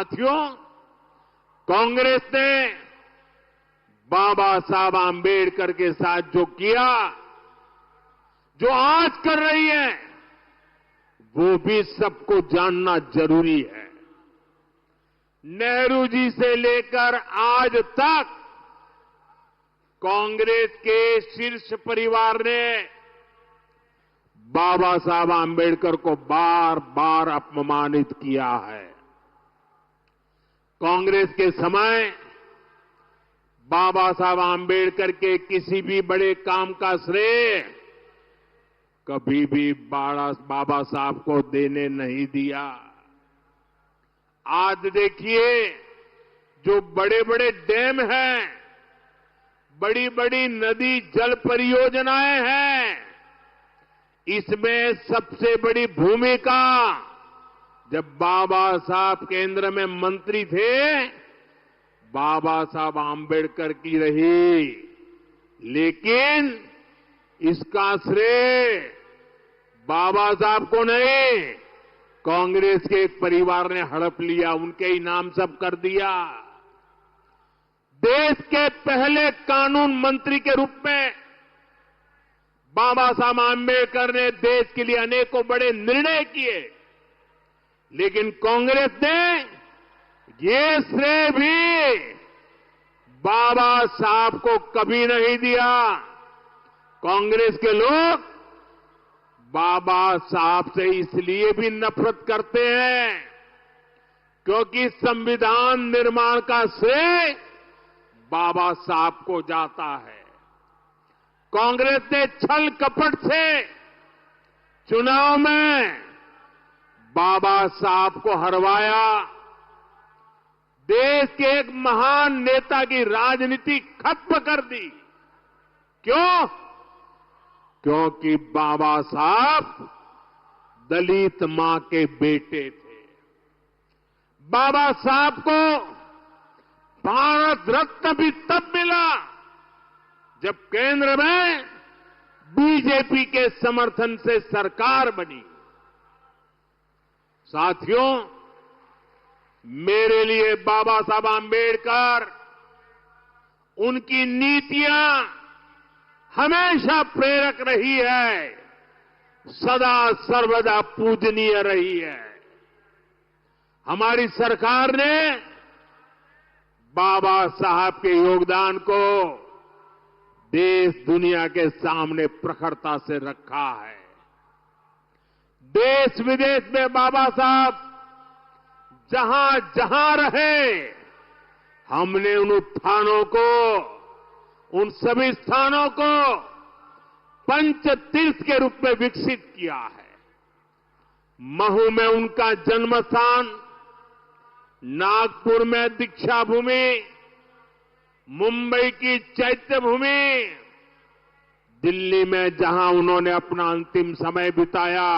साथियों, कांग्रेस ने बाबा साहब आंबेडकर के साथ जो किया, जो आज कर रही है, वो भी सबको जानना जरूरी है। नेहरू जी से लेकर आज तक कांग्रेस के शीर्ष परिवार ने बाबा साहब आंबेडकर को बार बार अपमानित किया है। कांग्रेस के समय बाबा साहब आंबेडकर के किसी भी बड़े काम का श्रेय कभी भी बाबा साहब को देने नहीं दिया। आज देखिए, जो बड़े बड़े डैम हैं, बड़ी बड़ी नदी जल परियोजनाएं हैं, इसमें सबसे बड़ी भूमिका जब बाबा साहब केंद्र में मंत्री थे, बाबा साहब आंबेडकर की रही। लेकिन इसका श्रेय बाबा साहब को नहीं, कांग्रेस के एक परिवार ने हड़प लिया, उनके ही नाम सब कर दिया। देश के पहले कानून मंत्री के रूप में बाबा साहब आंबेडकर ने देश के लिए अनेकों बड़े निर्णय किए, लेकिन कांग्रेस ने ये श्रेय भी बाबा साहब को कभी नहीं दिया। कांग्रेस के लोग बाबा साहब से इसलिए भी नफरत करते हैं क्योंकि संविधान निर्माण का श्रेय बाबा साहब को जाता है। कांग्रेस ने छल कपट से चुनाव में बाबा साहब को हरवाया। देश के एक महान नेता की राजनीति खत्म कर दी। क्यों? क्योंकि बाबा साहब दलित मां के बेटे थे। बाबा साहब को भारत रत्न भी तब मिला जब केंद्र में बीजेपी के समर्थन से सरकार बनी। साथियों, मेरे लिए बाबा साहब आंबेडकर, उनकी नीतियां हमेशा प्रेरक रही है, सदा सर्वदा पूजनीय रही है। हमारी सरकार ने बाबा साहब के योगदान को देश दुनिया के सामने प्रखरता से रखा है। देश विदेश में बाबा साहब जहां जहां रहे, हमने उन उत्थानों को, उन सभी स्थानों को पंचतीर्थ के रूप में विकसित किया है। महू में उनका जन्म स्थान, नागपुर में दीक्षा भूमि, मुंबई की चैत्य भूमि, दिल्ली में जहां उन्होंने अपना अंतिम समय बिताया,